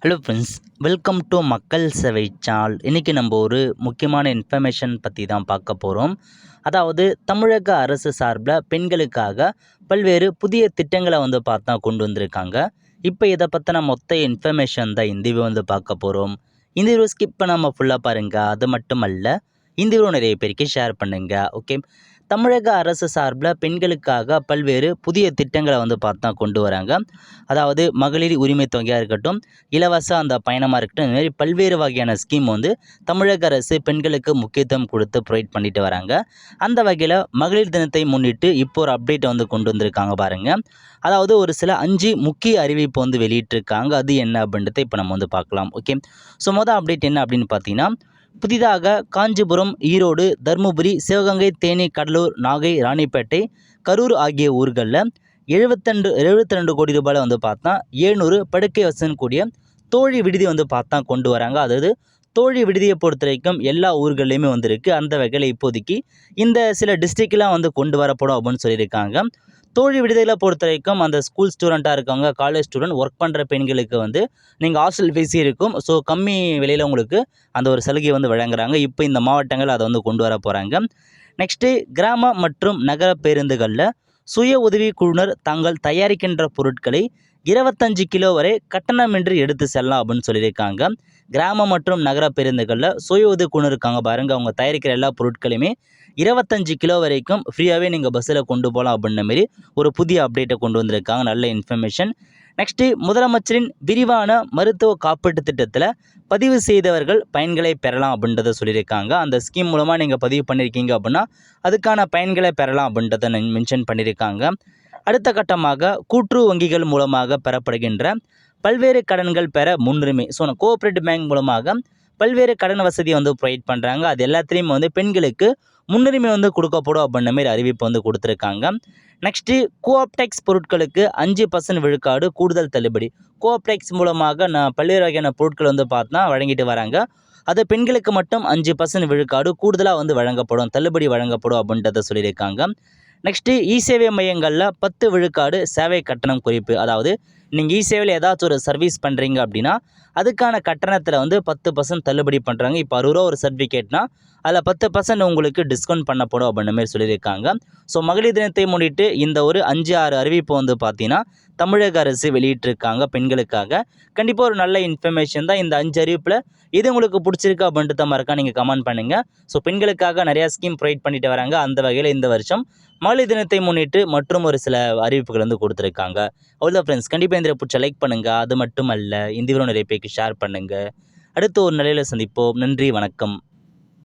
Hello friends, welcome to மக்கள் சேவை channel. இன்றைக்கி நம்ம ஒரு முக்கியமான இன்ஃபர்மேஷன் பற்றி தான் பார்க்க போகிறோம். அதாவது தமிழக அரசு சார்பில் பெண்களுக்காக பல்வேறு புதிய திட்டங்களை பார்த்தா கொண்டு வந்திருக்காங்க. இப்போ இதை பற்றின மொத்த இன்ஃபர்மேஷன் தான் இந்த வீடியோ பார்க்க போகிறோம். இந்த வீடியோ ஸ்கிப் பண்ணாமல் ஃபுல்லாக பாருங்கள். அது மட்டும் அல்ல, இந்த வீடியோ நிறைய பேருக்கு ஷேர் பண்ணுங்கள். ஓகே, தமிழக அரசு சார்பில் பெண்களுக்காக பல்வேறு புதிய திட்டங்களை பார்த்தா கொண்டு வராங்க. அதாவது மகளிர் உரிமை தொகையாக இருக்கட்டும், இலவச அந்த பயணமாக இருக்கட்டும், இந்த மாதிரி பல்வேறு வகையான ஸ்கீம் தமிழக அரசு பெண்களுக்கு முக்கியத்துவம் கொடுத்து ப்ரொவைட் பண்ணிட்டு வராங்க. அந்த வகையில் மகளிர் தினத்தை முன்னிட்டு இப்போ ஒரு அப்டேட்டை கொண்டு வந்திருக்காங்க பாருங்கள். அதாவது ஒரு சில 5 முக்கிய அறிவிப்பு வெளியிட்டிருக்காங்க. அது என்ன அப்படின்றத இப்போ நம்ம பார்க்கலாம். ஓகே, ஸோ மொதல் அப்டேட் என்ன அப்படின்னு பார்த்தீங்கன்னா, புதிதாக காஞ்சிபுரம், ஈரோடு, தருமபுரி, சிவகங்கை, தேனி, கடலூர், நாகை, ராணிப்பேட்டை, கரூர் ஆகிய ஊர்களில் 72 கோடி ரூபாயில் பார்த்தா 700 படுக்கை வசதி கூடிய தோழி விடுதி பார்த்தா கொண்டு வராங்க. அதாவது தோழி விடுதியை பொறுத்த வரைக்கும் எல்லா ஊர்கள்லையுமே இருக்குது. அந்த வகையில் இப்போதைக்கு இந்த சில டிஸ்ட்ரிக்ட்லாம் கொண்டு வரப்படும் அப்படின்னு சொல்லியிருக்காங்க. தோழி விடுதிகளை பொறுத்த வரைக்கும் அந்த ஸ்கூல் ஸ்டூடெண்ட்டாக இருக்கவங்க, காலேஜ் ஸ்டூடெண்ட், ஒர்க் பண்ணுற பெண்களுக்கு நீங்கள் ஹாஸ்டல் ஃபீஸ் இருக்கும். ஸோ கம்மி விலையில் உங்களுக்கு அந்த ஒரு சலுகை வழங்குறாங்க. இப்போ இந்த மாவட்டங்கள் அதை கொண்டு வர போகிறாங்க. நெக்ஸ்ட்டு, கிராம மற்றும் நகர பேருந்துகளில் சுய உதவி குழுவினர் தாங்கள் தயாரிக்கின்ற பொருட்களை 25 கிலோ வரை கட்டணமின்றி எடுத்து செல்லலாம் அப்படின்னு சொல்லியிருக்காங்க. கிராம மற்றும் நகர பேருந்துகளில் சுய உதவி குழு இருக்காங்க பாருங்கள், அவங்க தயாரிக்கிற எல்லா பொருட்களையுமே 25 கிலோ வரைக்கும் ஃப்ரீயாகவே நீங்கள் பஸ்ஸில் கொண்டு போகலாம் அப்படின்ற மாரி ஒரு புதிய அப்டேட்டை கொண்டு வந்திருக்காங்க. நல்ல இன்ஃபர்மேஷன். நெக்ஸ்ட்டு, முதலமைச்சரின் விரிவான மருத்துவ காப்பீட்டு திட்டத்தில் பதிவு செய்தவர்கள் பயன்களை பெறலாம் அப்படின்றத சொல்லியிருக்காங்க. அந்த ஸ்கீம் மூலமாக நீங்கள் பதிவு பண்ணியிருக்கீங்க அப்படின்னா அதுக்கான பயன்களை பெறலாம் அப்படின்றத மென்ஷன் பண்ணியிருக்காங்க. அடுத்த கட்டமாக கூட்டுறவு வங்கிகள் மூலமாக பெறப்படுகின்ற பல்வேறு கடன்கள் பெற முன்னுரிமை. ஸோ கோஆப்ரேட்டிவ் பேங்க் மூலமாக பல்வேறு கடன் வசதியை ப்ரொவைட் பண்ணுறாங்க. அது எல்லாத்துலேயும் பெண்களுக்கு முன்னுரிமை கொடுக்கப்படும் அப்படின்ற மாதிரி அறிவிப்பு கொடுத்துருக்காங்க. நெக்ஸ்ட்டு, கோஆப்டெக்ஸ் பொருட்களுக்கு 5% விழுக்காடு கூடுதல் தள்ளுபடி. கோஆப்டெக்ஸ் மூலமாக பல்வேறு வகையான பொருட்கள் பார்த்தா வழங்கிட்டு வராங்க. அது பெண்களுக்கு மட்டும் 5% விழுக்காடு கூடுதலாக வழங்கப்படும், தள்ளுபடி வழங்கப்படும் அப்படின்றத சொல்லியிருக்காங்க. நெக்ஸ்ட்டு, இ-சேவை மையங்களில் 10 விழுக்காடு சேவை கட்டணம் குறைப்பு. அதாவது நீங்கள் இ-சேவையில் ஏதாச்சும் ஒரு சர்வீஸ் பண்ணுறீங்க அப்படின்னா அதுக்கான கட்டணத்தில் 10% தள்ளுபடி பண்ணுறாங்க. இப்போ 60 ரூபா ஒரு சர்டிஃபிகேட்னா அதில் 10% உங்களுக்கு டிஸ்கவுண்ட் பண்ணப்படும் அப்படின்ற மாதிரி சொல்லியிருக்காங்க. ஸோ மகளிர் தினத்தை முன்னிட்டு இந்த ஒரு 5-6 அறிவிப்பு பார்த்தீங்கன்னா தமிழக அரசு வெளியிட்டிருக்காங்க பெண்களுக்காக. கண்டிப்பாக ஒரு நல்ல இன்ஃபர்மேஷன் தான். இந்த 5 அறிவிப்பில் இது உங்களுக்கு பிடிச்சிருக்கு அப்படின்றத மறக்காம நீங்கள் கமெண்ட் பண்ணுங்கள். ஸோ பெண்களுக்காக நிறையா ஸ்கீம் ப்ரொவைட் பண்ணிட்டு வராங்க. அந்த வகையில் இந்த வருஷம் மகளிர் தினத்தை முன்னிட்டு மற்றும் ஒரு சில அறிவிப்புகள் கொடுத்துருக்காங்க. அவ்வளோ ஃப்ரெண்ட்ஸ், கண்டிப்பாக இந்த பிடிச்ச லைக் பண்ணுங்கள். அது மட்டும் அல்ல, இந்த வீடியோ நிறைய பேருக்கு ஷேர் பண்ணுங்கள். அடுத்து ஒரு நிலையில் சந்திப்போம். நன்றி, வணக்கம்.